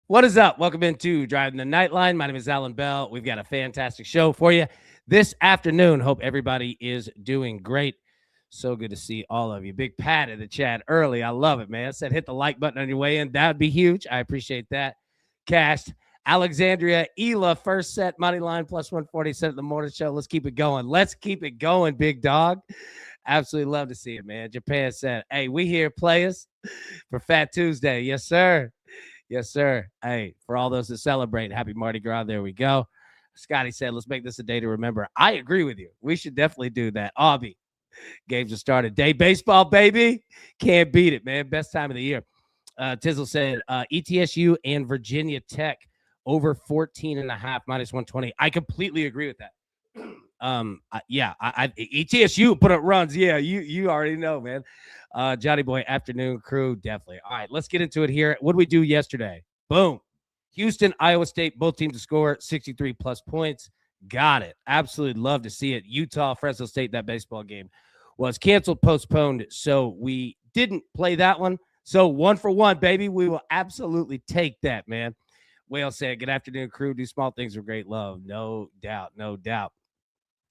What is up? Welcome into Driving the Nightline. My name is Alan Bell. We've got a fantastic show for you this afternoon. Hope everybody is doing great. So good to see all of you. Big Pat in the chat early. I love it, man. Said hit the like button on your way in. That would be huge. I appreciate that. Cast Alexandria Ela first set money line plus 140 set at the morning show. Let's keep it going. Let's keep it going, big dog. Absolutely love to see it, man. Japan said, "Hey, we here, players, for Fat Tuesday." Yes, sir. Yes, sir. Hey, for all those that celebrate, happy Mardi Gras. There we go. Scotty said, let's make this a day to remember. I agree with you. We should definitely do that. Aubie, games have started. Day baseball, baby. Can't beat it, man. Best time of the year. Tizzle said, ETSU and Virginia Tech over 14 and a half, minus 120. I completely agree with that. ETSU put up runs. Yeah, you already know, man. Johnny Boy afternoon crew, definitely. All right, let's get into it here. What did we do yesterday? Boom. Houston, Iowa State, both teams to score 63 plus points. Got it. Absolutely love to see it. Utah, Fresno State, that baseball game was canceled, postponed, so we didn't play that one. So 1 for 1, baby. We will absolutely take that, man. Whale said, good afternoon, crew. Do small things with great love. No doubt, no doubt.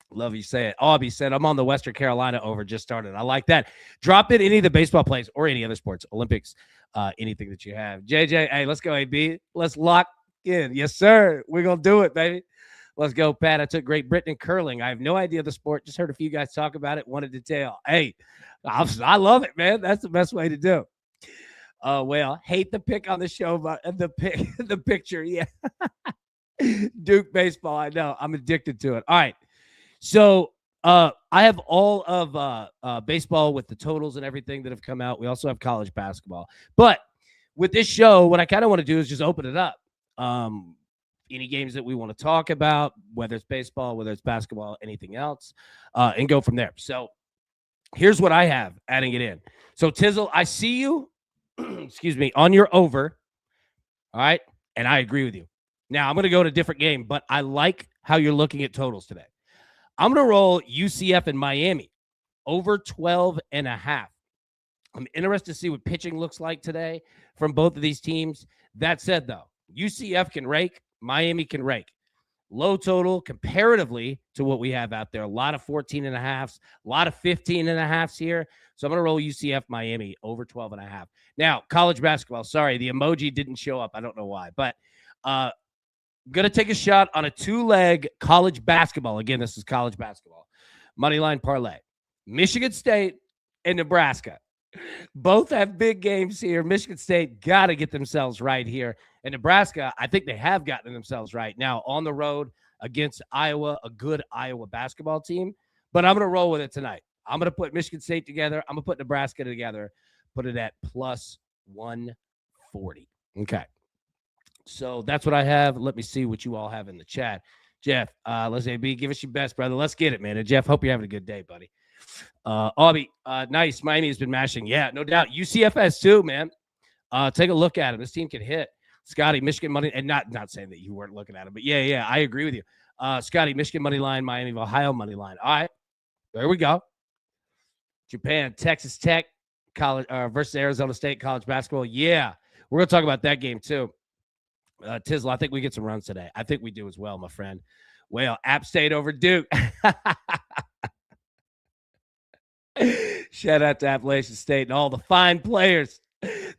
Love you say it. Aubie said, I'm on the Western Carolina over, just started. I like that. Drop it, any of the baseball plays or any other sports, Olympics, anything that you have. JJ, hey, let's go, AB. Let's lock in. Yes, sir. We're going to do it, baby. Let's go, Pat. I took Great Britain in curling. I have no idea the sport. Just heard a few guys talk about it. Wanted to tell. Hey, I love it, man. That's the best way to do. Well, hate the pick on the show, but the picture. Yeah. Duke baseball. I know. I'm addicted to it. All right. So I have all of baseball with the totals and everything that have come out. We also have college basketball. But with this show, what I kind of want to do is just open it up. Any games that we want to talk about, whether it's baseball, whether it's basketball, anything else, and go from there. So here's what I have adding it in. So Tizzle, I see you, excuse me, on your over. All right. And I agree with you. Now I'm going to go to a different game, but I like how you're looking at totals today. I'm going to roll UCF and Miami over 12 and a half. I'm interested to see what pitching looks like today from both of these teams. That said, though, UCF can rake, Miami can rake. Low total comparatively to what we have out there. A lot of 14 and a halves, a lot of 15 and a halves here. So I'm going to roll UCF Miami over 12 and a half. Now, college basketball. Sorry, the emoji didn't show up. I don't know why, but going to take a shot on a two-leg college basketball. Again, this is college basketball. Moneyline parlay. Michigan State and Nebraska. Both have big games here. Michigan State got to get themselves right here. And Nebraska, I think they have gotten themselves right. Now, on the road against Iowa, a good Iowa basketball team. But I'm going to roll with it tonight. I'm going to put Michigan State together. I'm going to put Nebraska together. Put it at plus 140. Okay. So that's what I have. Let me see what you all have in the chat. Jeff, let's say B, give us your best, brother. Let's get it, man. And Jeff, hope you're having a good day, buddy. Aubie, nice. Miami has been mashing. Yeah, no doubt. UCFS too, man. Take a look at him. This team can hit. Scotty, Michigan money, and not saying that you weren't looking at him, but yeah, I agree with you. Scotty, Michigan money line, Miami of Ohio money line. All right, there we go. Japan, Texas Tech, college versus Arizona State college basketball. Yeah, we're gonna talk about that game too. Tizzle, I think we get some runs today. I think we do as well, my friend. Well, App State over Duke. Shout out to Appalachian State and all the fine players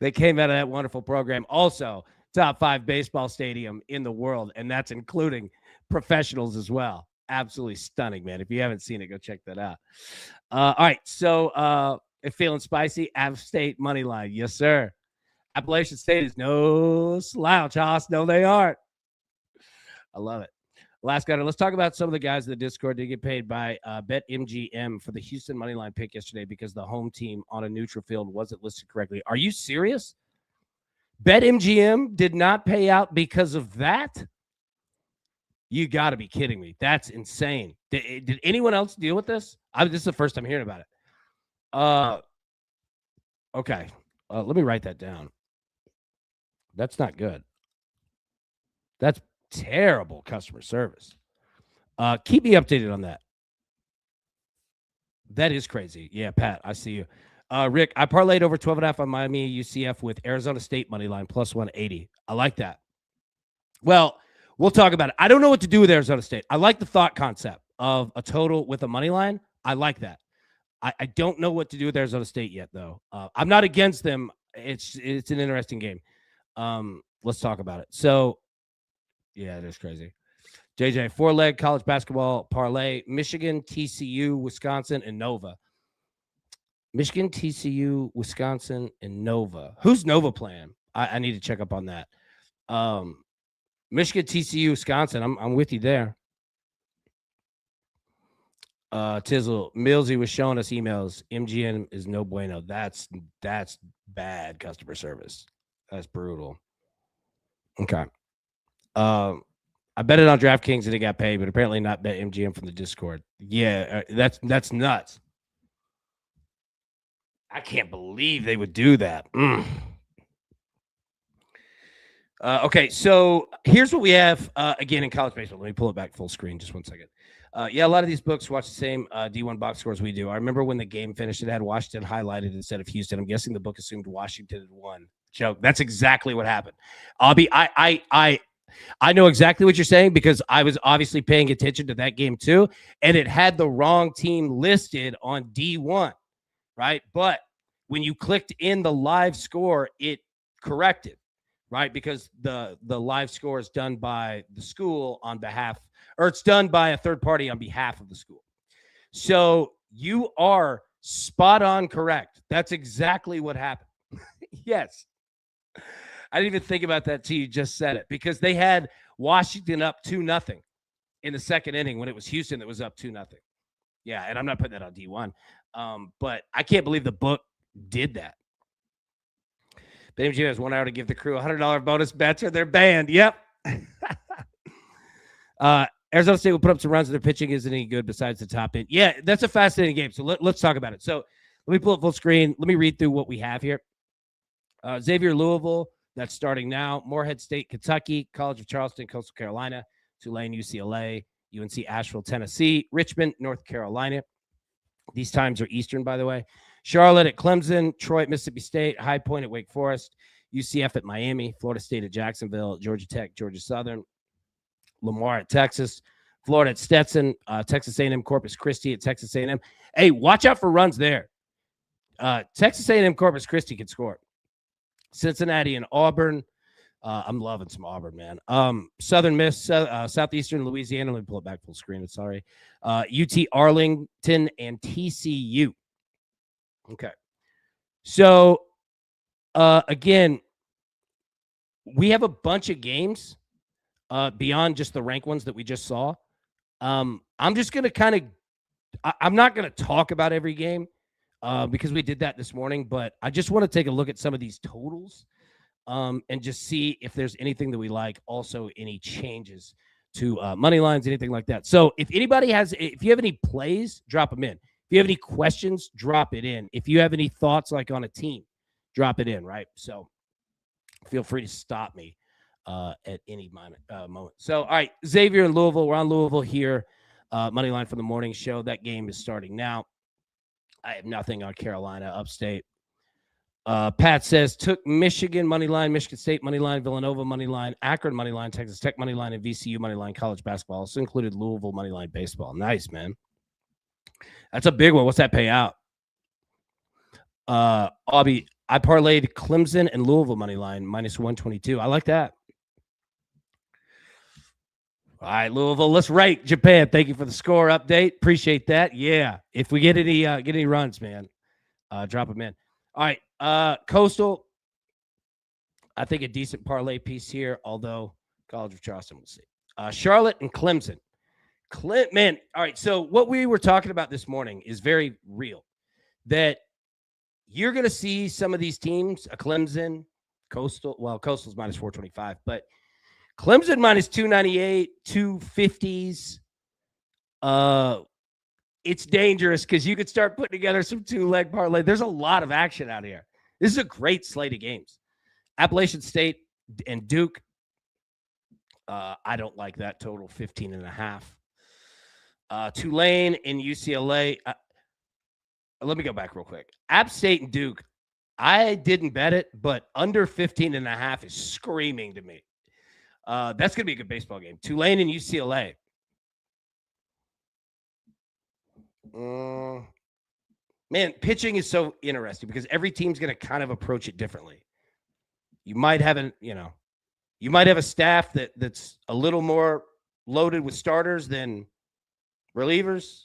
that came out of that wonderful program. Also, top 5 baseball stadium in the world, and that's including professionals as well. Absolutely stunning, man. If you haven't seen it, go check that out. All right, so if feeling spicy, App State money line. Yes, sir. Appalachian State is no slouch, Haas. No, they aren't. I love it. Last guy, let's talk about some of the guys in the Discord that get paid by BetMGM for the Houston moneyline pick yesterday because the home team on a neutral field wasn't listed correctly. Are you serious? BetMGM did not pay out because of that? You got to be kidding me. That's insane. Did anyone else deal with this? This is the first time hearing about it. Okay. Let me write that down. That's not good. That's terrible customer service. Keep me updated on that. That is crazy. Yeah, Pat, I see you. Rick, I parlayed over 12.5 on Miami UCF with Arizona State money line plus 180. I like that. Well, we'll talk about it. I don't know what to do with Arizona State. I like the thought concept of a total with a money line. I like that. I don't know what to do with Arizona State yet, though. I'm not against them. It's an interesting game. Let's talk about it. So, yeah, it is crazy. JJ, 4-leg college basketball parlay: Michigan, TCU, Wisconsin, and Nova. Michigan, TCU, Wisconsin, and Nova. Who's Nova playing? I need to check up on that. Michigan, TCU, Wisconsin. I'm with you there. Tizzle, Millsy was showing us emails. MGM is no bueno. That's bad customer service. That's brutal. Okay. I bet it on DraftKings and it got paid, but apparently not bet MGM from the Discord. Yeah, that's nuts. I can't believe they would do that. Okay, so here's what we have again in college baseball. Let me pull it back full screen just 1 second. Yeah, a lot of these books watch the same D1 box scores we do. I remember when the game finished, it had Washington highlighted instead of Houston. I'm guessing the book assumed Washington had won. Joke. That's exactly what happened. I know exactly what you're saying because I was obviously paying attention to that game too, and it had the wrong team listed on D1, right? But when you clicked in the live score, it corrected, right? Because the live score is done by the school on behalf, or it's done by a third party on behalf of the school. So you are spot on correct. That's exactly what happened. Yes. I didn't even think about that till you just said it because they had Washington up 2-0 in the second inning when it was Houston that was up 2-0. Yeah, and I'm not putting that on D1. But I can't believe the book did that. BetMGM has 1 hour to give the crew $100 bonus bets or they're banned. Yep. Arizona State will put up some runs and their pitching isn't any good besides the top end. Yeah, that's a fascinating game. So let's talk about it. So let me pull up full screen. Let me read through what we have here. Xavier, Louisville. That's starting now. Morehead State, Kentucky, College of Charleston, Coastal Carolina, Tulane, UCLA, UNC, Asheville, Tennessee, Richmond, North Carolina. These times are Eastern, by the way. Charlotte at Clemson, Troy at Mississippi State, High Point at Wake Forest, UCF at Miami, Florida State at Jacksonville, Georgia Tech, Georgia Southern, Lamar at Texas, Florida at Stetson, Texas A&M, Corpus Christi at Texas A&M. Hey, watch out for runs there. Texas A&M, Corpus Christi can score. Cincinnati and Auburn. I'm loving some Auburn, man. Southern Miss, Southeastern Louisiana. Let me pull it back full screen. Sorry. UT Arlington and TCU. Okay. So, again, we have a bunch of games beyond just the rank ones that we just saw. I'm just going to I'm not going to talk about every game. Because we did that this morning, but I just want to take a look at some of these totals and just see if there's anything that we like. Also, any changes to money lines, anything like that. So if you have any plays, drop them in. If you have any questions, drop it in. If you have any thoughts like on a team, drop it in, right? So feel free to stop me at any moment. So, all right, Xavier and Louisville. We're on Louisville here. Money line for the morning show. That game is starting now. I have nothing on Carolina, upstate. Pat says, took Michigan money line, Michigan State money line, Villanova money line, Akron money line, Texas Tech money line, and VCU money line college basketball. Also included Louisville money line baseball. Nice, man. That's a big one. What's that pay out? Aubie, I parlayed Clemson and Louisville money line, -122. I like that. All right, Louisville. Let's rate Japan. Thank you for the score update. Appreciate that. Yeah. If we get any runs, man, drop them in. All right. Coastal. I think a decent parlay piece here, although College of Charleston, we'll see. Charlotte and Clemson. Man, all right. So what we were talking about this morning is very real. That you're going to see some of these teams, a Clemson, Coastal. Well, Coastal's -425, but Clemson -298, 250s. It's dangerous because you could start putting together some 2-leg parlay. There's a lot of action out here. This is a great slate of games. Appalachian State and Duke. I don't like that total, 15.5. Tulane and UCLA. Let me go back real quick. App State and Duke. I didn't bet it, but under 15.5 is screaming to me. That's going to be a good baseball game. Tulane and UCLA. Man, pitching is so interesting because every team's going to kind of approach it differently. You might have a staff that's a little more loaded with starters than relievers.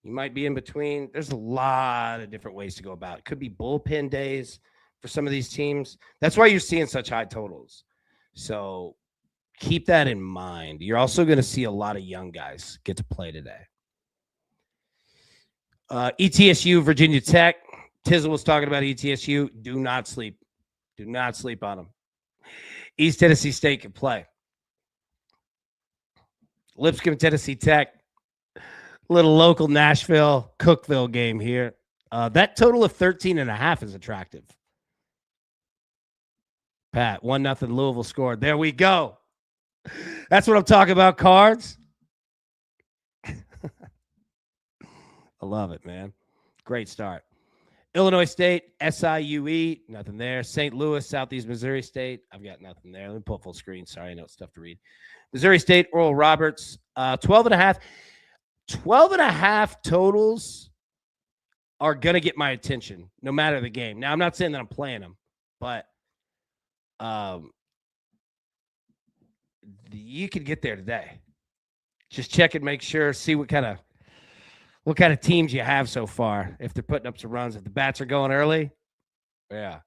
You might be in between. There's a lot of different ways to go about it. Could be bullpen days for some of these teams. That's why you're seeing such high totals. So keep that in mind. You're also going to see a lot of young guys get to play today. ETSU, Virginia Tech. Tizzle was talking about ETSU. Do not sleep. Do not sleep on them. East Tennessee State can play. Lipscomb, Tennessee Tech. Little local Nashville, Cookeville game here. That total of 13.5 is attractive. Pat, 1-0 Louisville scored. There we go. That's what I'm talking about, cards. I love it, man. Great start. Illinois State, SIUE, nothing there. St. Louis, Southeast Missouri State. I've got nothing there. Let me pull full screen. Sorry, I know it's tough to read. Missouri State, Oral Roberts, 12.5. 12.5 totals are going to get my attention no matter the game. Now, I'm not saying that I'm playing them, but you could get there today. Just check and make sure, see what kind of teams you have so far. If they're putting up some runs, if the bats are going early, yeah.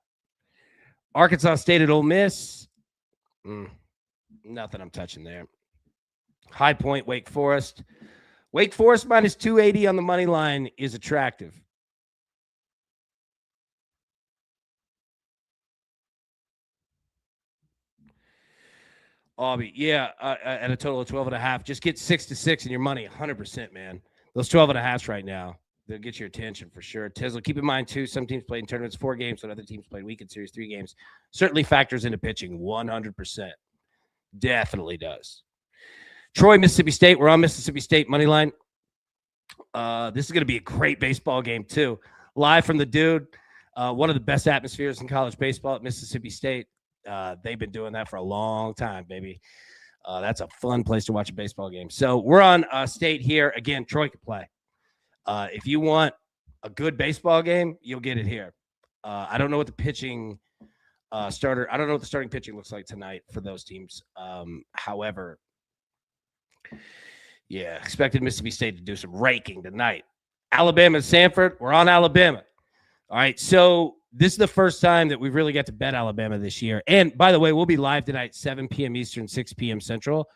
Arkansas State at Ole Miss, nothing I'm touching there. High Point, Wake Forest. Wake Forest minus 280 on the money line is attractive. Aubie, yeah, at a total of 12.5. Just get 6-6 in your money, 100%, man. Those 12.5s right now, they'll get your attention for sure. Tizzle, keep in mind, too, some teams played in tournaments 4 games, when other teams played weekend series 3 games. Certainly factors into pitching, 100%. Definitely does. Troy, Mississippi State. We're on Mississippi State money line. This is going to be a great baseball game, too. Live from the dude. One of the best atmospheres in college baseball at Mississippi State. They've been doing that for a long time, baby. That's a fun place to watch a baseball game. So we're on State here. Again, Troy can play. If you want a good baseball game, you'll get it here. I don't know what the pitching starter. I don't know what the starting pitching looks like tonight for those teams. However, yeah, expected Mississippi State to do some raking tonight. Alabama and Sanford. We're on Alabama. All right, so this is the first time that we've really got to bet Alabama this year. And by the way, we'll be live tonight, 7 p.m. Eastern, 6 p.m. Central,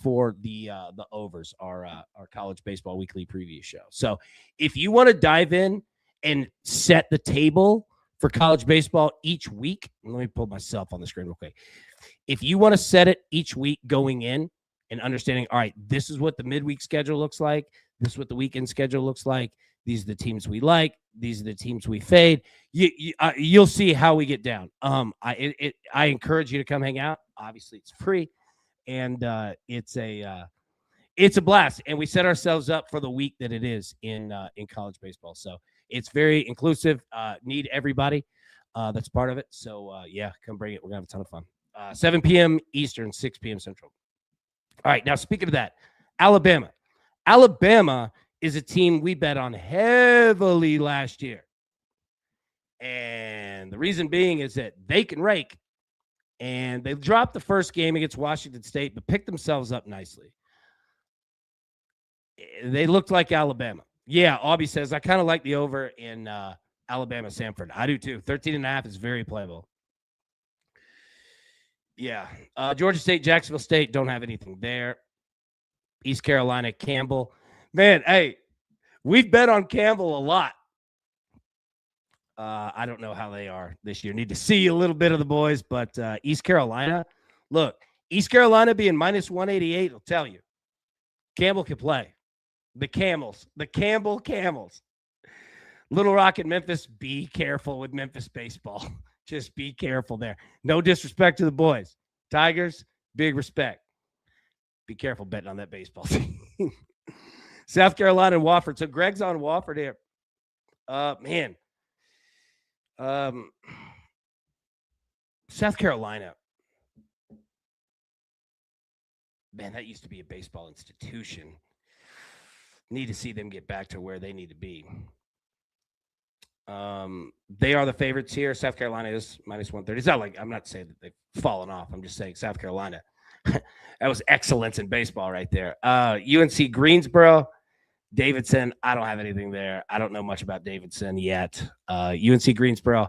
for the overs, our college baseball weekly preview show. So if you want to dive in and set the table for college baseball each week, let me pull myself on the screen real quick. If you want to set it each week going in and understanding, all right, this is what the midweek schedule looks like. This is what the weekend schedule looks like. These are the teams we like. These are the teams we fade. You'll see how we get down. I encourage you to come hang out. Obviously, it's free, and it's a blast. And we set ourselves up for the week that it is in college baseball. So it's very inclusive. Need everybody that's part of it. So yeah, come bring it. We're gonna have a ton of fun. 7 p.m. Eastern, 6 p.m. Central. All right. Now, speaking of that, Alabama is a team we bet on heavily last year. And the reason being is that they can rake. And they dropped the first game against Washington State, but picked themselves up nicely. They looked like Alabama. Yeah, Aubie says, I kind of like the over in Alabama Sanford. I do too. 13.5 is very playable. Yeah. Georgia State, Jacksonville State, don't have anything there. East Carolina, Campbell. Man, hey, we've bet on Campbell a lot. I don't know how they are this year. Need to see a little bit of the boys, but East Carolina, look, East Carolina being minus 188 will tell you. Campbell can play. The Campbell Camels. Little Rock and Memphis, be careful with Memphis baseball. Just be careful there. No disrespect to the boys. Tigers, big respect. Be careful betting on that baseball team. South Carolina and Wofford. So Greg's on Wofford here. Man. South Carolina. Man, that used to be a baseball institution. Need to see them get back to where they need to be. They are the favorites here. South Carolina is minus 130. It's not like I'm not saying that they've fallen off. I'm just saying South Carolina. That was excellence in baseball right there. UNC Greensboro, Davidson. I don't have anything there. I don't know much about Davidson yet. UNC Greensboro.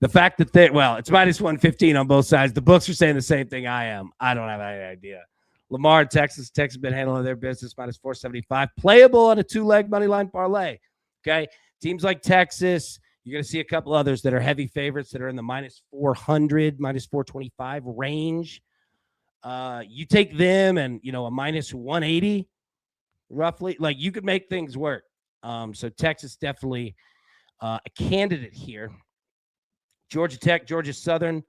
The fact that it's minus 115 on both sides. The books are saying the same thing I am. I don't have any idea. Lamar, Texas. Texas has been handling their business, minus 475. Playable on a 2-leg money line parlay. Okay. Teams like Texas, you're going to see a couple others that are heavy favorites that are in the minus 400, minus 425 range. You take them and, a minus 180 roughly. Like, you could make things work. So Texas definitely a candidate here. Georgia Tech, Georgia Southern.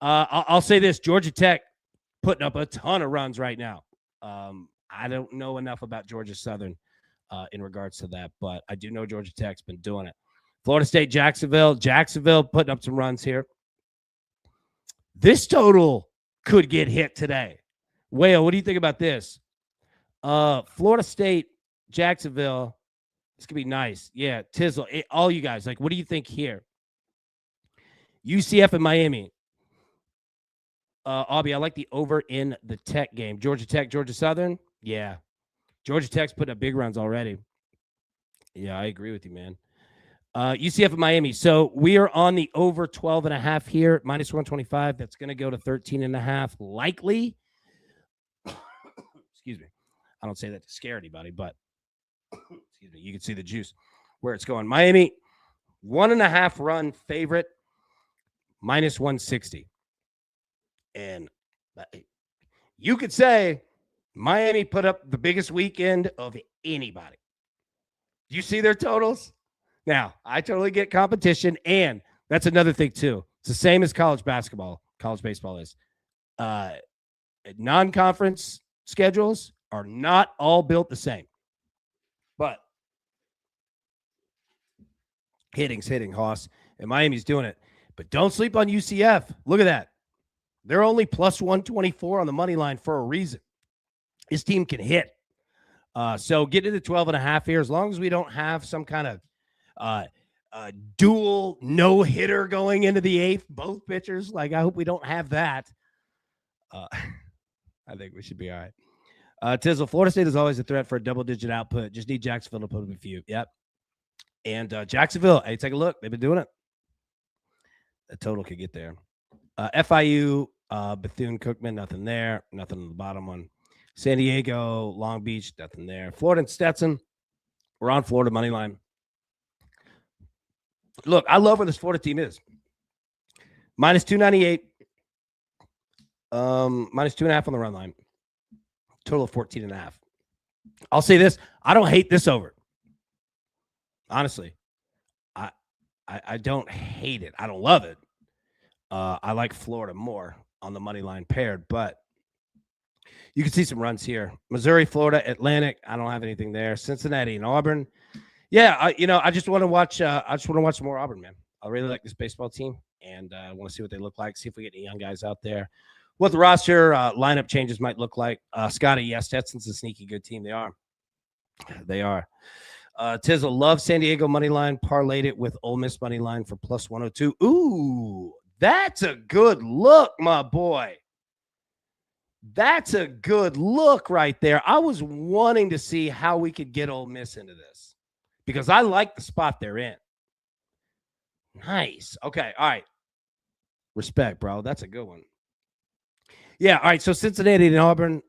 I'll say this, Georgia Tech putting up a ton of runs right now. I don't know enough about Georgia Southern in regards to that, but I do know Georgia Tech's been doing it. Florida State, Jacksonville putting up some runs here. This total could get hit today. Whale, what do you think about this? Florida State, Jacksonville. This could be nice. Yeah, Tizzle, all you guys, like, what do you think here? UCF and Miami. Aubie, I like the over in the Tech game. Georgia Tech, Georgia Southern. Yeah. Georgia Tech's putting up big runs already. Yeah, I agree with you, man. UCF and Miami. So we are on the over 12.5 here, minus 125. That's going to go to 13.5 likely. Excuse me. I don't say that to scare anybody, but excuse me, you can see the juice where it's going. Miami, 1.5 run favorite, minus 160. And you could say Miami put up the biggest weekend of anybody. Do you see their totals? Now, I totally get competition, and that's another thing, too. It's the same as college basketball, college baseball is. Non-conference schedules are not all built the same. But hitting's hitting, Hoss, and Miami's doing it. But don't sleep on UCF. Look at that. They're only plus 124 on the money line for a reason. This team can hit. So get into 12.5 here. As long as we don't have some kind of dual no-hitter going into the 8th, both pitchers. Like, I hope we don't have that. I think we should be all right. Tizzle, Florida State is always a threat for a double-digit output. Just need Jacksonville to put up a few. Yep. And Jacksonville, hey, take a look. They've been doing it. The total could get there. FIU, Bethune-Cookman, nothing there. Nothing on the bottom one. San Diego, Long Beach, nothing there. Florida and Stetson, we're on Florida money line. Look, I love where this Florida team is. Minus 298. Minus 2.5 on the run line. Total of 14.5. I'll say this. I don't hate this over. Honestly. I don't hate it. I don't love it. I like Florida more on the money line paired, but you can see some runs here. Missouri, Florida, Atlantic. I don't have anything there. Cincinnati and Auburn. Yeah, I just want to watch. I just want to watch some more Auburn, man. I really like this baseball team, and I want to see what they look like. See if we get any young guys out there. What the roster lineup changes might look like. Scotty, yes, Stetson's a sneaky good team. They are. They are. Tizzle, love San Diego money line. Parlayed it with Ole Miss money line for plus 102. Ooh, that's a good look, my boy. That's a good look right there. I was wanting to see how we could get Ole Miss into this because I like the spot they're in. Nice. Okay. All right. Respect, bro. That's a good one. Yeah. All right. So Cincinnati and Auburn.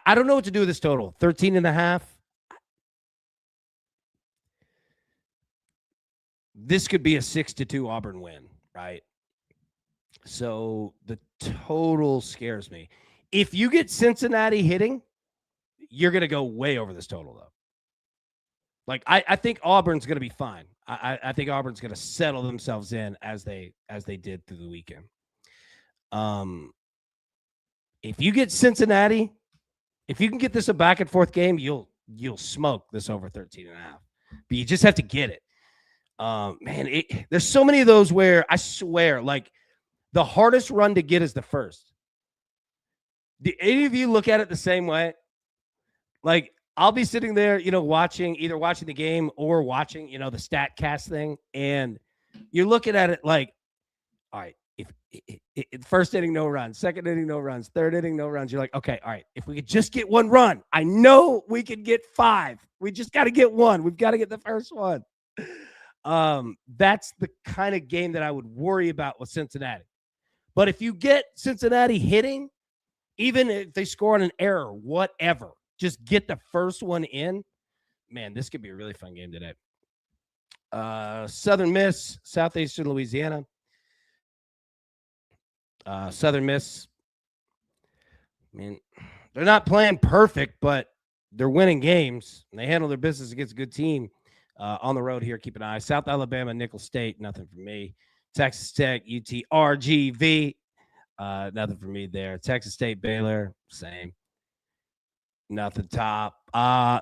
I don't know what to do with this total. 13.5. This could be a 6-2 Auburn win, right? So the total scares me. If you get Cincinnati hitting, you're going to go way over this total, though. Like, I think Auburn's going to be fine. I think Auburn's going to settle themselves in as they did through the weekend. If you get Cincinnati, if you can get this a back and forth game, you'll smoke this over 13.5. But you just have to get it. Man, there's so many of those where I swear, like, the hardest run to get is the first. Do any of you look at it the same way? Like, I'll be sitting there, watching the game or watching, the StatCast thing, and you're looking at it like, all right, if first inning no runs, second inning no runs, third inning no runs, you're like, okay, all right, if we could just get one run, I know we could get 5. We just got to get one. We've got to get the first one. That's the kind of game that I would worry about with Cincinnati. But if you get Cincinnati hitting, even if they score on an error, whatever, just get the first one in. Man, this could be a really fun game today. Southern Miss, Southeastern Louisiana. Southern Miss, I mean, they're not playing perfect, but they're winning games. And they handle their business against a good team on the road here. Keep an eye. South Alabama, Nicholls State, nothing for me. Texas Tech, UT, RGV, nothing for me there. Texas State, Baylor, same. Nothing top. I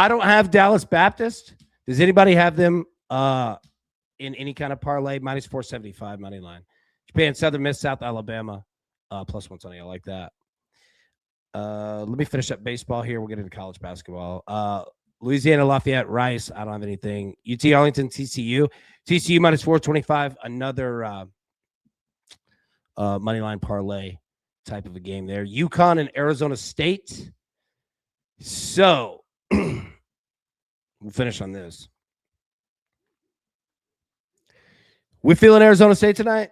don't have Dallas Baptist. Does anybody have them in any kind of parlay? Minus 475 money line. Japan, Southern Miss, South Alabama, plus 120. I like that. Let me finish up baseball here. We'll get into college basketball. Louisiana, Lafayette, Rice. I don't have anything. UT Arlington, TCU. TCU minus 425. Another money line parlay type of a game there. UConn and Arizona State. So we'll finish on this. We feeling Arizona State tonight?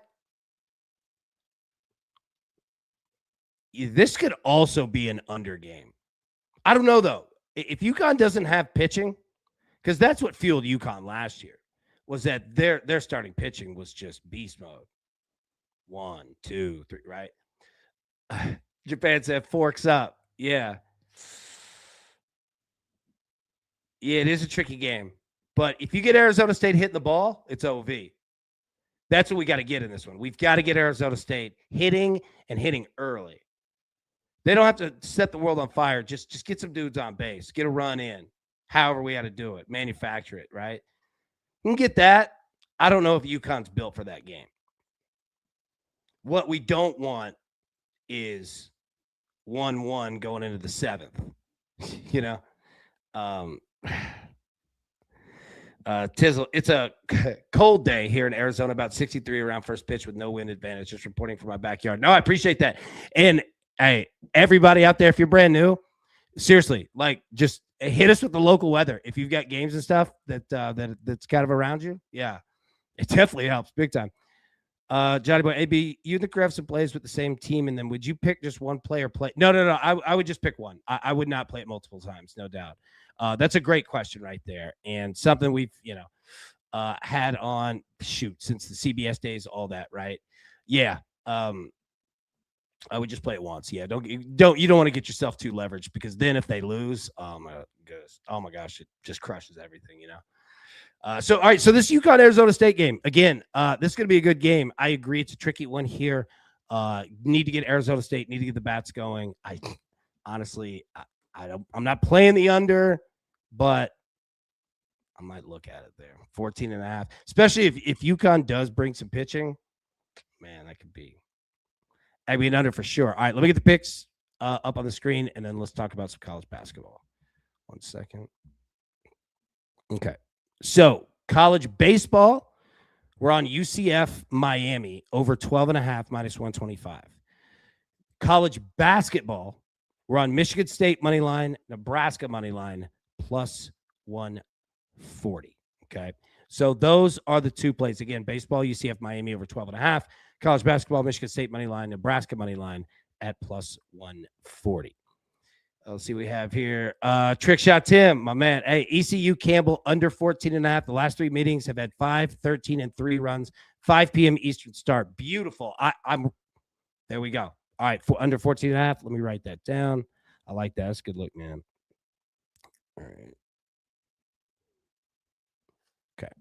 This could also be an under game. I don't know, though. If UConn doesn't have pitching, because that's what fueled UConn last year, was that their starting pitching was just beast mode. 1, 2, 3, right? Japan said forks up. Yeah. Yeah, it is a tricky game. But if you get Arizona State hitting the ball, it's OV. That's what we got to get in this one. We've got to get Arizona State hitting and hitting early. They don't have to set the world on fire. Just get some dudes on base. Get a run in. However we got to do it. Manufacture it, right? You can get that. I don't know if UConn's built for that game. What we don't want is 1-1 going into the 7th. Tizzle, it's a cold day here in Arizona, about 63 around first pitch with no wind advantage. Just reporting from my backyard. No, I appreciate that. And hey, everybody out there, if you're brand new, seriously, like, just hit us with the local weather. If you've got games and stuff that's kind of around you, yeah, it definitely helps big time. Johnny Boy, AB, you and the crew have some plays with the same team, and then would you pick just one player play? No. I would just pick one. I would not play it multiple times, no doubt. That's a great question right there, and something we've had on since the CBS days, all that, right? Yeah. I would just play it once. Yeah, you don't want to get yourself too leveraged, because then if they lose, oh my gosh, it just crushes everything, So all right, so this UConn Arizona State game again. This is going to be a good game. I agree, it's a tricky one here. Need to get Arizona State. Need to get the bats going. I honestly, I'm not playing the under, but I might look at it there. 14.5, especially if UConn does bring some pitching. Man, that could be. I'd be an under for sure. All right, let me get the picks up on the screen, and then let's talk about some college basketball. 1 second. Okay. So, college baseball, we're on UCF Miami over 12.5 minus 125. College basketball, we're on Michigan State money line, Nebraska money line plus 140. Okay. So those are the two plays. Again, baseball, UCF Miami over 12.5. College basketball, Michigan State money line, Nebraska money line at plus 140. Let's see what we have here. Trick shot Tim, my man. Hey, ECU Campbell under 14.5. The last 3 meetings have had 5, 13, and 3 runs. 5 p.m. Eastern start. Beautiful. I'm there we go. All right, under 14.5. Let me write that down. I like that. That's a good look, man. All right. Okay.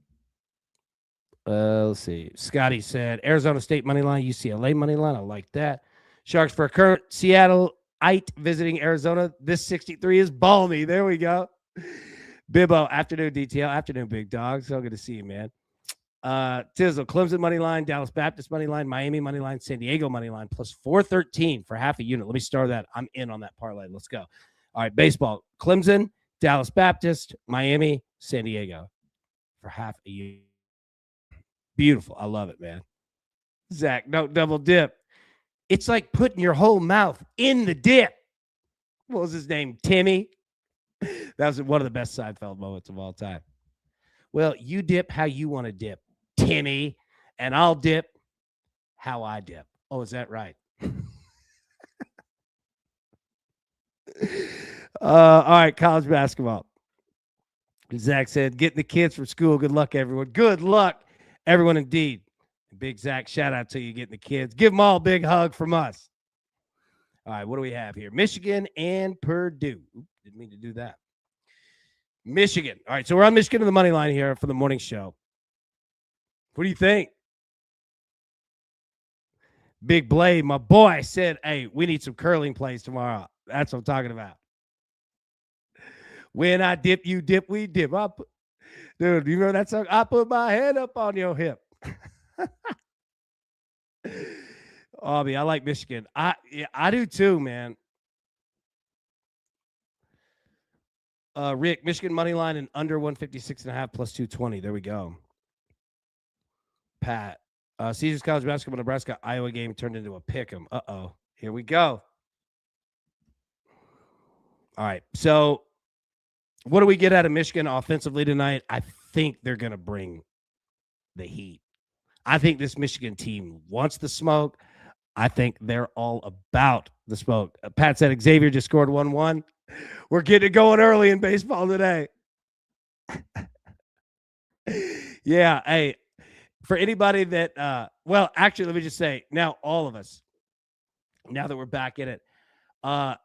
Let's see. Scotty said Arizona State money line, UCLA money line. I like that. Sharks for a current Seattle-ite visiting Arizona. This 63 is balmy. There we go. Bibbo, afternoon DTL, afternoon big dog. So good to see you, man. Tizzle, Clemson money line, Dallas Baptist money line, Miami money line, San Diego money line, plus 413 for half a unit. Let me start that. I'm in on that parlay. Let's go. All right, baseball, Clemson, Dallas Baptist, Miami, San Diego for half a unit. Beautiful. I love it, man. Zach, don't double dip. It's like putting your whole mouth in the dip. What was his name? Timmy? That was one of the best Seinfeld moments of all time. Well, you dip how you want to dip, Timmy, and I'll dip how I dip. Oh, is that right? All right, college basketball. Zach said, getting the kids from school. Good luck, everyone. Good luck, everyone, indeed. Big Zach, shout out to you getting the kids. Give them all a big hug from us. All right, what do we have here? Michigan and Purdue. Oops, didn't mean to do that. Michigan. All right, so we're on Michigan to the money line here for the morning show. What do you think? Big Blade, my boy, said, hey, we need some curling plays tomorrow. That's what I'm talking about. When I dip, you dip, we dip. Dude, you remember that song? I put my head up on your hip. Aubie, I like Michigan. I do too, man. Rick, Michigan money line and under 156.5 plus 220. There we go. Pat, Caesars College basketball Nebraska Iowa game turned into a pick 'em. Uh-oh. Here we go. All right. So what do we get out of Michigan offensively tonight? I think they're going to bring the heat. I think this Michigan team wants the smoke. I think they're all about the smoke. Pat said Xavier just scored 1-1. We're getting it going early in baseball today. Yeah. Hey, for anybody that, well, actually, let me just say now, all of us, now that we're back in it, I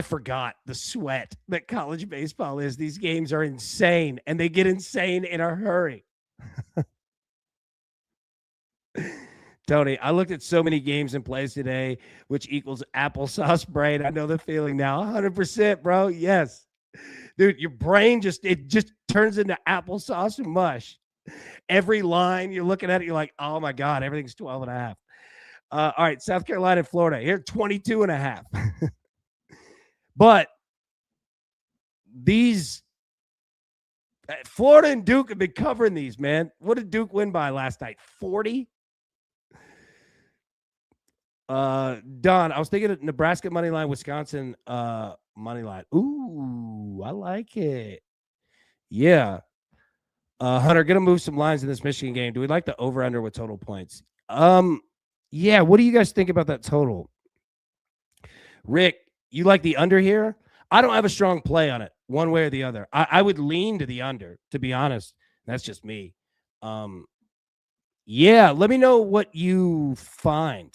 forgot the sweat that college baseball is. These games are insane, and they get insane in a hurry. Tony, I looked at so many games and plays today, which equals applesauce brain. I know the feeling now. 100%, bro. Yes. Dude, your brain just turns into applesauce and mush. Every line you're looking at it, you're like, oh my God, everything's 12 and a half. All right, South Carolina and Florida. Here, 22 and a half. But these Florida and Duke have been covering these, man. What did Duke win by last night? 40? Don, I was thinking of Nebraska money line, Wisconsin money line. Ooh, I like it. Yeah. Hunter, gonna move some lines in this Michigan game. Do we like the over under with total points? Yeah, what do you guys think about that total? Rick, you like the under here? I don't have a strong play on it, one way or the other. I would lean to the under, to be honest. That's just me. Yeah, let me know what you find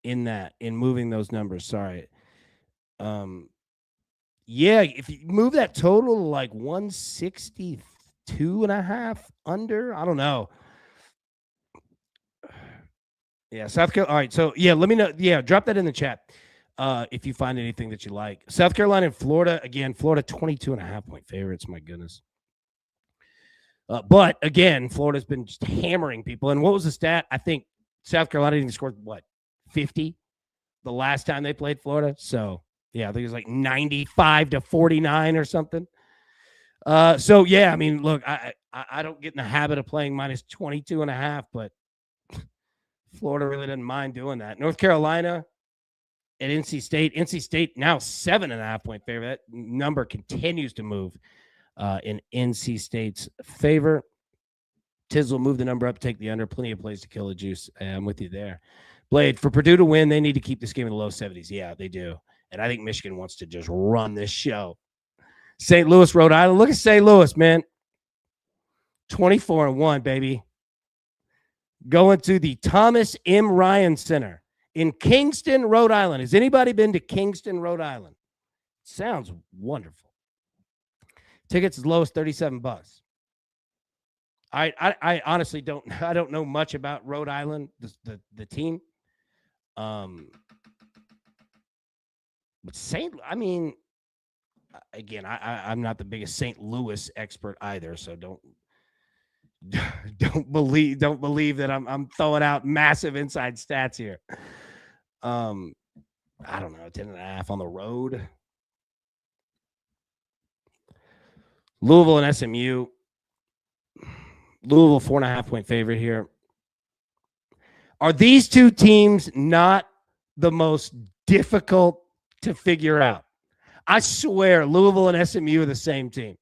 in moving those numbers. Sorry. Yeah, if you move that total to like 162 and a half under, I don't know. Yeah, South Carolina. All right, so yeah, let me know. Yeah, drop that in the chat if you find anything that you like. South Carolina and Florida, again, Florida 22 and a half point favorites. My goodness. But again, Florida's been just hammering people. And what was the stat? I think South Carolina even scored, 50 the last time they played Florida? So, yeah, I think it was like 95-49 or something. So, yeah, I mean, look, I don't get in the habit of playing minus 22 and a half, but Florida really doesn't mind doing that. North Carolina at NC State. NC State now 7.5 point favorite. That number continues to move in NC State's favor. Tiz will move the number up, take the under. Plenty of plays to kill the juice. I'm with you there. Blade, for Purdue to win, they need to keep this game in the low 70s. Yeah, they do. And I think Michigan wants to just run this show. St. Louis, Rhode Island. Look at St. Louis, man. 24-1, baby. Going to the Thomas M. Ryan Center in Kingston, Rhode Island. Has anybody been to Kingston, Rhode Island? Sounds wonderful. Tickets as low as $37. I honestly don't know much about Rhode Island, the team. But again, I'm not the biggest St. Louis expert either, so don't believe that I'm throwing out massive inside stats here. Um, I don't know, 10.5 on the road. Louisville and SMU. Louisville 4.5-point favorite here. Are these two teams not the most difficult to figure out? I swear, Louisville and SMU are the same team.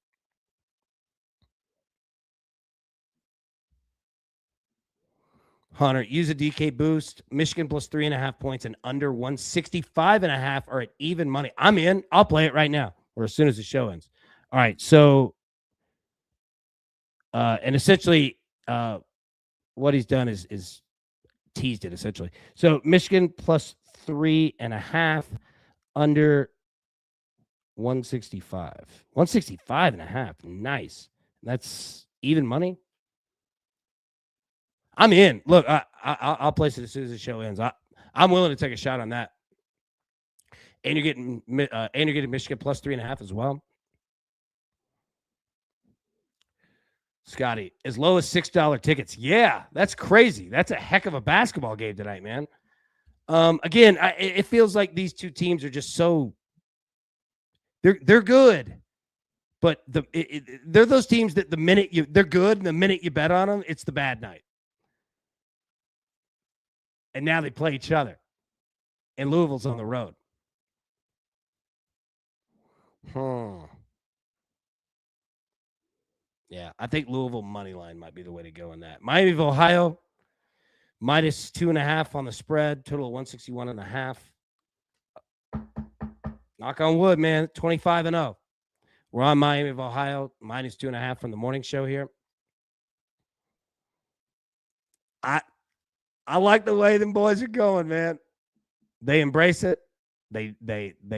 Hunter, use a DK boost. Michigan plus 3.5 points and under 165.5 are at even money. I'm in. I'll play it right now or as soon as the show ends. All right. So, and essentially, what he's done is teased it essentially. So Michigan plus 3.5 under 165. 165.5. Nice. That's even money. I'm in. Look, I'll place it as soon as the show ends. I'm willing to take a shot on that. And you're getting Michigan plus 3.5 as well. Scotty, as low as $6 tickets. Yeah, that's crazy. That's a heck of a basketball game tonight, man. Again, it feels like these two teams are just so they're good, but they're those teams that they're good, and the minute you bet on them, it's the bad night. And now they play each other. And Louisville's on the road. Yeah, I think Louisville money line might be the way to go in that. Miami of Ohio, minus 2.5 on the spread, total of 161.5. Knock on wood, man. 25-0. We're on Miami of Ohio, minus 2.5 from the morning show here. I like the way them boys are going, man. They embrace it. They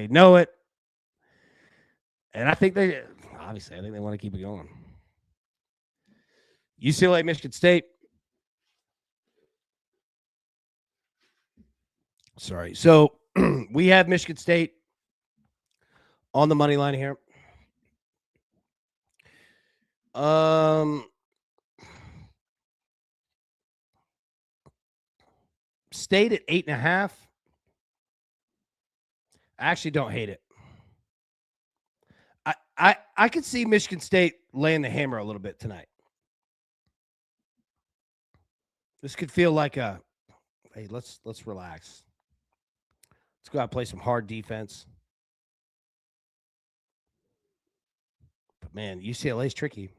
know it. And I think they want to keep it going. UCLA, Michigan State. Sorry. So we have Michigan State on the money line here. State at 8.5. I actually don't hate it. I could see Michigan State laying the hammer a little bit tonight. This could feel like hey, let's relax. Let's go out and play some hard defense. But man, UCLA's tricky.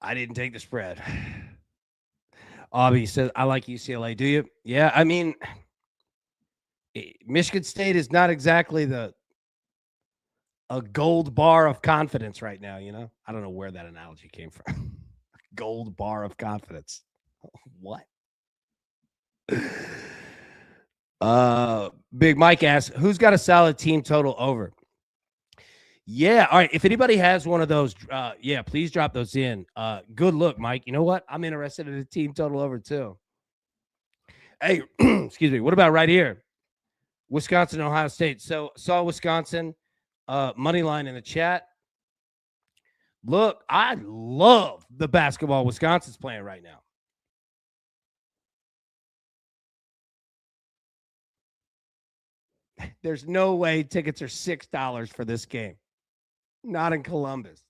I didn't take the spread. Aubie says, I like UCLA. Do you? Yeah, I mean, Michigan State is not exactly a gold bar of confidence right now, you know? I don't know where that analogy came from. Gold bar of confidence. What? Big Mike asks, who's got a solid team total over? Yeah, all right. If anybody has one of those, yeah, please drop those in. Good look, Mike. You know what? I'm interested in a team total over too. Hey, excuse me. What about right here? Wisconsin, Ohio State. So saw Wisconsin money line in the chat. Look, I love the basketball Wisconsin's playing right now. There's no way tickets are $6 for this game. Not in Columbus.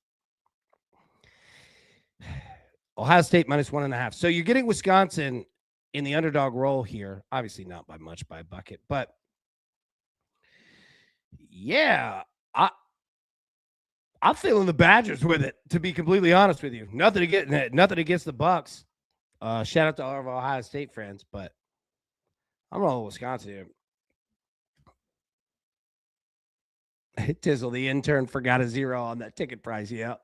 Ohio State minus 1.5. So you're getting Wisconsin in the underdog role here. Obviously not by much, by a bucket. But yeah, I'm feeling the Badgers with it, to be completely honest with you. Nothing against the Bucks. Shout out to all of our Ohio State friends, but I'm rolling Wisconsin here. Tizzle, the intern, forgot a zero on that ticket price. Yeah.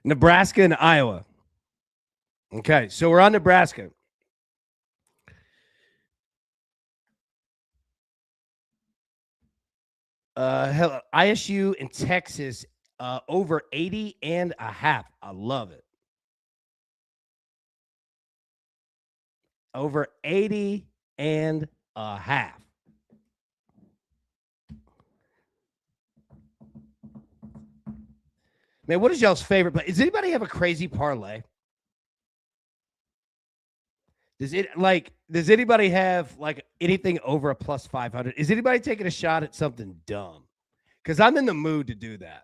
Nebraska and Iowa. Okay, so we're on Nebraska. ISU in Texas, over 80.5. I love it. Over 80.5. Man, what is y'all's favorite play? Does anybody have a crazy parlay? Does anybody have like anything over a plus 500? Is anybody taking a shot at something dumb? Because I'm in the mood to do that.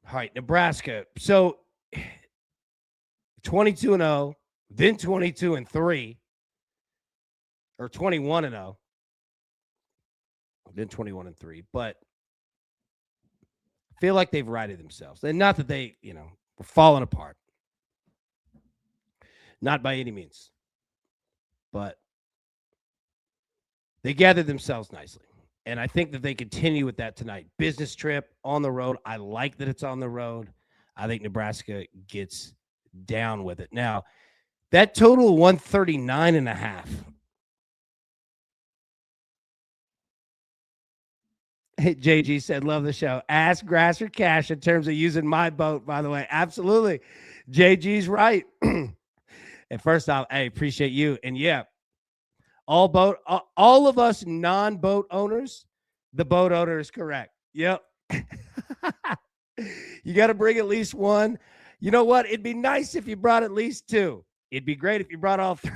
All right, Nebraska. So 22-0, then 22-3, or 21-0, then 21-3. But I feel like they've righted themselves. And not that they, were falling apart. Not by any means. But they gathered themselves nicely. And I think that they continue with that tonight. Business trip on the road. I like that it's on the road. I think Nebraska gets down with it. Now, that total 139.5. Hey, JG said, love the show. Ask grass or cash in terms of using my boat, by the way. Absolutely. JG's right. And first off, I appreciate you. And yeah, all of us non-boat owners, the boat owner is correct. Yep. You got to bring at least one. You know what? It'd be nice if you brought at least two. It'd be great if you brought all three.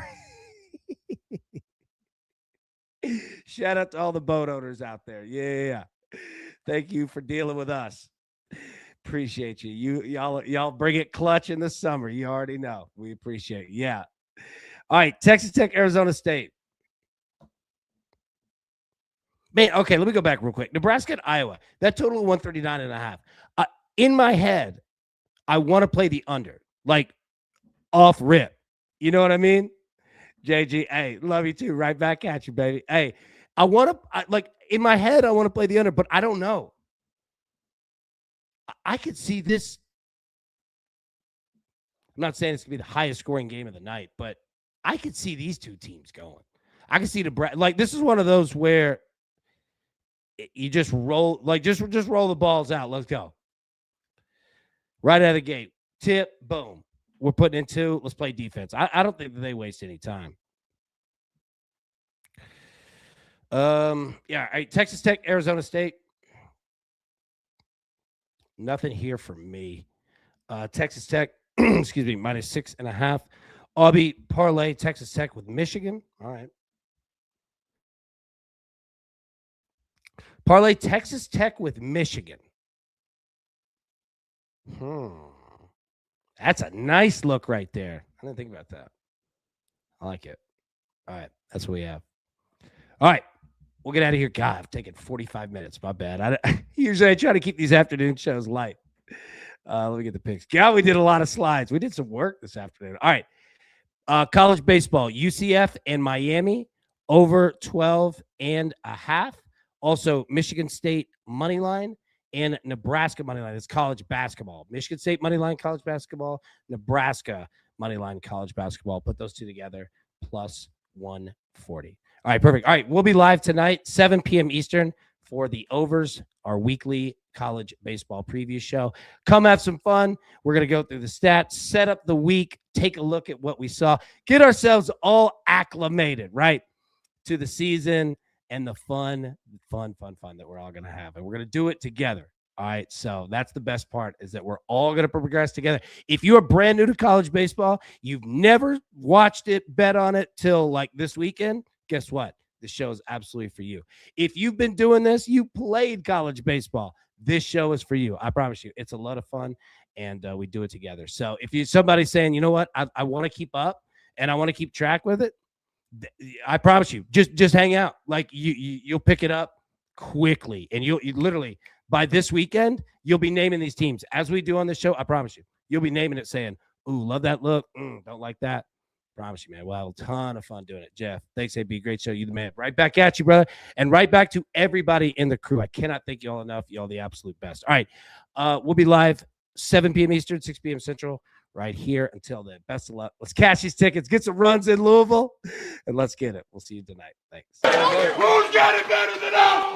Shout out to all the boat owners out there. Yeah. Thank you for dealing with us. Appreciate you. Y'all bring it clutch in the summer. You already know. We appreciate it. Yeah. All right. Texas Tech, Arizona State. Man, okay, let me go back real quick. Nebraska and Iowa. That total of 139.5. In my head, I want to play the under. Like off rip. You know what I mean? JG, hey, love you too. Right back at you, baby. Hey, in my head, I want to play the under, but I don't know. I could see this. I'm not saying it's going to be the highest scoring game of the night, but I could see these two teams going. I can see this is one of those where you just roll, just roll the balls out. Let's go. Right out of the gate. Tip, boom. We're putting in two. Let's play defense. I don't think that they waste any time. All right, Texas Tech, Arizona State. Nothing here for me. Texas Tech, excuse me, -6.5. Aubie parlay Texas Tech with Michigan. All right. Parlay Texas Tech with Michigan. That's a nice look right there. I didn't think about that. I like it. All right. That's what we have. All right. We'll get out of here. God, I've taken 45 minutes. My bad. Usually I try to keep these afternoon shows light. Let me get the picks. God, we did a lot of slides. We did some work this afternoon. All right. College baseball, UCF and Miami over 12.5. Also, Michigan State money line and Nebraska money line. It's college basketball. Michigan State money line, college basketball. Nebraska money line, college basketball. Put those two together, plus 140. All right, perfect. All right, we'll be live tonight, 7 p.m. Eastern for the Overs, our weekly college baseball preview show. Come have some fun. We're going to go through the stats, set up the week, take a look at what we saw, get ourselves all acclimated, right, to the season and the fun that we're all going to have. And we're going to do it together. All right, so that's the best part, is that we're all going to progress together. If you are brand new to college baseball, you've never watched it, bet on it till like this weekend, guess what? The show is absolutely for you. If you've been doing this, you played college baseball, this show is for you. I promise you, it's a lot of fun, and we do it together. So if somebody's saying, you know what, I want to keep up and I want to keep track with it, I promise you, just hang out. Like you'll pick it up quickly, and you literally by this weekend you'll be naming these teams as we do on this show. I promise you, you'll be naming it, saying, "Ooh, love that look. Don't like that." Promise you, man. We'll have a ton of fun doing it. Jeff, thanks, AB. Great show. You the man. Right back at you, brother, and right back to everybody in the crew. I cannot thank you all enough. You all the absolute best. All right, we'll be live 7 p.m. Eastern, 6 p.m. Central. Right here. Until then, best of luck. Let's cash these tickets, get some runs in Louisville, and let's get it. We'll see you tonight. Thanks. Who's got it better than us?